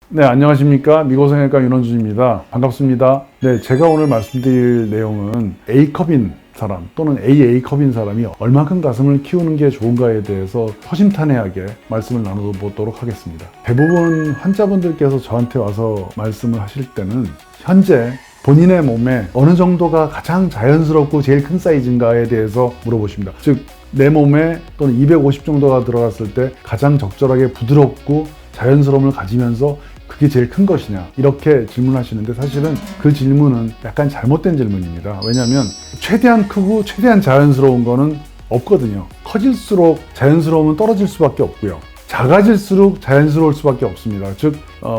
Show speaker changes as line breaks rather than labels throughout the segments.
네, 안녕하십니까. 미고성형외과 윤원준입니다. 반갑습니다. 네, 제가 오늘 말씀드릴 내용은 A컵인 사람 또는 AA컵인 사람이 얼만큼 가슴을 키우는 게 좋은가에 대해서 허심탄회하게 말씀을 나눠보도록 하겠습니다. 대부분 환자분들께서 저한테 와서 말씀을 하실 때는 현재 본인의 몸에 어느 정도가 가장 자연스럽고 제일 큰 사이즈인가에 대해서 물어보십니다. 즉, 내 몸에 또는 250 정도가 들어갔을 때 가장 적절하게 부드럽고 자연스러움을 가지면서 그게 제일 큰 것이냐, 이렇게 질문하시는데 사실은 그 질문은 약간 잘못된 질문입니다. 왜냐하면 최대한 크고 최대한 자연스러운 거는 없거든요. 커질수록 자연스러움은 떨어질 수밖에 없고요, 작아질수록 자연스러울 수밖에 없습니다. 즉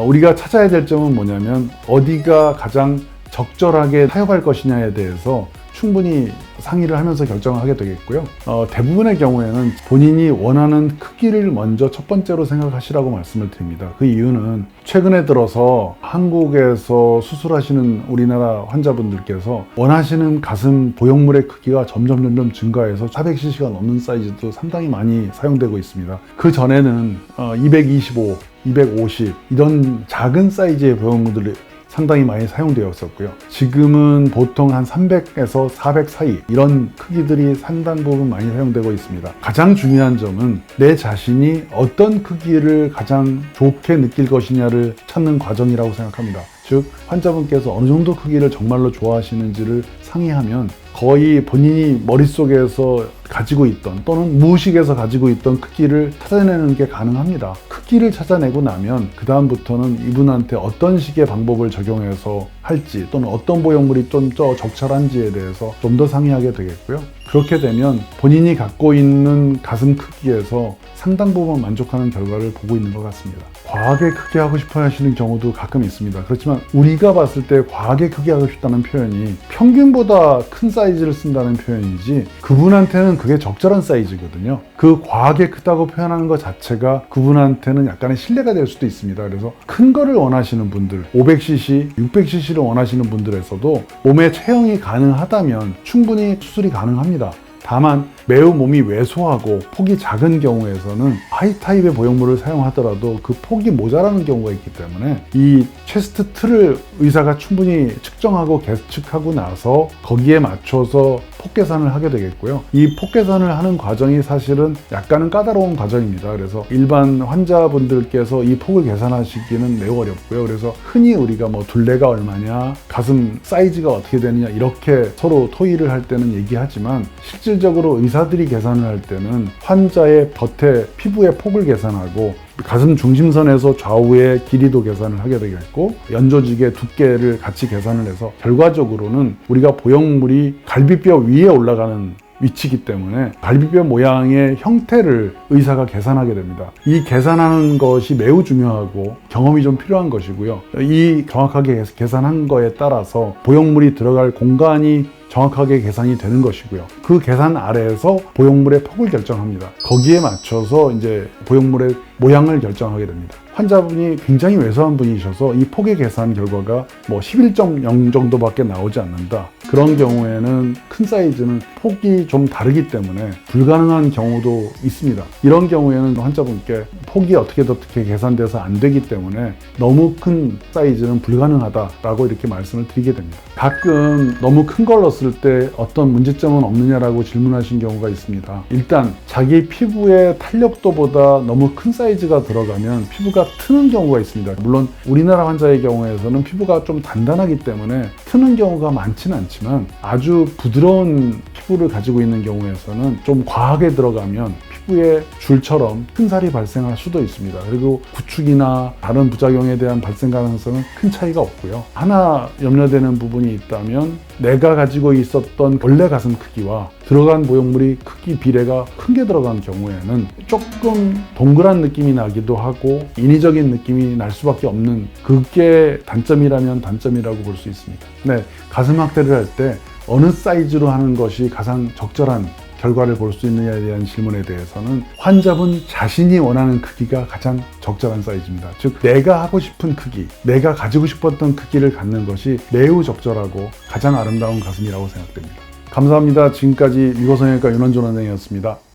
우리가 찾아야 될 점은 뭐냐면 어디가 가장 적절하게 타협할 것이냐에 대해서 충분히 상의를 하면서 결정을 하게 되겠고요. 대부분의 경우에는 본인이 원하는 크기를 먼저 첫 번째로 생각하시라고 말씀을 드립니다. 그 이유는 최근에 들어서 한국에서 수술하시는 우리나라 환자분들께서 원하시는 가슴 보형물의 크기가 점점 증가해서 400cc가 넘는 사이즈도 상당히 많이 사용되고 있습니다. 그 전에는 225, 250 이런 작은 사이즈의 보형물들이 상당히 많이 사용되었었고요. 지금은 보통 한 300에서 400 사이 이런 크기들이 상당 부분 많이 사용되고 있습니다. 가장 중요한 점은 내 자신이 어떤 크기를 가장 좋게 느낄 것이냐를 찾는 과정이라고 생각합니다. 즉, 환자분께서 어느 정도 크기를 정말로 좋아하시는지를 상의하면 거의 본인이 머릿속에서 가지고 있던 또는 무의식에서 가지고 있던 크기를 찾아내는 게 가능합니다. 크기를 찾아내고 나면 그 다음부터는 이분한테 어떤 식의 방법을 적용해서 할지 또는 어떤 보형물이 좀 더 적절한지에 대해서 좀 더 상의하게 되겠고요. 그렇게 되면 본인이 갖고 있는 가슴 크기에서 상당 부분 만족하는 결과를 보고 있는 것 같습니다. 과하게 크게 하고 싶어 하시는 경우도 가끔 있습니다. 그렇지만 우리가 봤을 때 과하게 크게 하고 싶다는 표현이 평균보다 큰 사이즈를 쓴다는 표현이지 그분한테는 그게 적절한 사이즈거든요. 그 과하게 크다고 표현하는 것 자체가 그분한테는 약간의 신뢰가 될 수도 있습니다. 그래서 큰 거를 원하시는 분들, 500cc, 600cc를 원하시는 분들에서도 몸의 체형이 가능하다면 충분히 수술이 가능합니다. 다만 매우 몸이 왜소하고 폭이 작은 경우에서는 하이 타입의 보형물을 사용하더라도 그 폭이 모자라는 경우가 있기 때문에 이 체스트 틀을 의사가 충분히 측정하고 계측하고 나서 거기에 맞춰서 폭 계산을 하게 되겠고요. 이 폭 계산을 하는 과정이 사실은 약간은 까다로운 과정입니다. 그래서 일반 환자분들께서 이 폭을 계산하시기는 매우 어렵고요. 그래서 흔히 우리가 뭐 둘레가 얼마냐, 가슴 사이즈가 어떻게 되느냐 이렇게 서로 토의를 할 때는 얘기하지만 실질적으로 의사들이 계산을 할 때는 환자의 겉에 피부의 폭을 계산하고 가슴 중심선에서 좌우의 길이도 계산을 하게 되겠고 연조직의 두께를 같이 계산을 해서 결과적으로는 우리가 보형물이 갈비뼈 위에 올라가는 위치이기 때문에 갈비뼈 모양의 형태를 의사가 계산하게 됩니다. 이 계산하는 것이 매우 중요하고 경험이 좀 필요한 것이고요. 이 정확하게 계산한 거에 따라서 보형물이 들어갈 공간이 정확하게 계산이 되는 것이고요. 그 계산 아래에서 보형물의 폭을 결정합니다. 거기에 맞춰서 이제 보형물의 모양을 결정하게 됩니다. 환자분이 굉장히 왜소한 분이셔서 이 폭의 계산 결과가 뭐 11.0 정도밖에 나오지 않는다. 그런 경우에는 큰 사이즈는 폭이 좀 다르기 때문에 불가능한 경우도 있습니다. 이런 경우에는 환자분께 폭이 어떻게 계산돼서 안 되기 때문에 너무 큰 사이즈는 불가능하다라고 이렇게 말씀을 드리게 됩니다. 가끔 너무 큰 걸 넣었을 때 어떤 문제점은 없느냐라고 질문하신 경우가 있습니다. 일단 자기 피부의 탄력도보다 너무 큰 사이즈가 들어가면 피부가 트는 경우가 있습니다. 물론 우리나라 환자의 경우에서는 피부가 좀 단단하기 때문에 트는 경우가 많지는 않지만 아주 부드러운 피부를 가지고 있는 경우에서는 좀 과하게 들어가면 피부에 줄처럼 큰 살이 발생할 수도 있습니다. 그리고 구축이나 다른 부작용에 대한 발생 가능성은 큰 차이가 없고요. 하나 염려되는 부분이 있다면 내가 가지고 있었던 원래 가슴 크기와 들어간 보형물이 크기 비례가 큰 게 들어간 경우에는 조금 동그란 느낌이 나기도 하고 인위적인 느낌이 날 수밖에 없는, 그게 단점이라면 단점이라고 볼 수 있습니다. 네, 가슴 확대를 할 때 어느 사이즈로 하는 것이 가장 적절한 결과를 볼 수 있느냐에 대한 질문에 대해서는 환자분 자신이 원하는 크기가 가장 적절한 사이즈입니다. 즉, 내가 하고 싶은 크기, 내가 가지고 싶었던 크기를 갖는 것이 매우 적절하고 가장 아름다운 가슴이라고 생각됩니다. 감사합니다. 지금까지 미고성형외과 윤원준 원장이었습니다.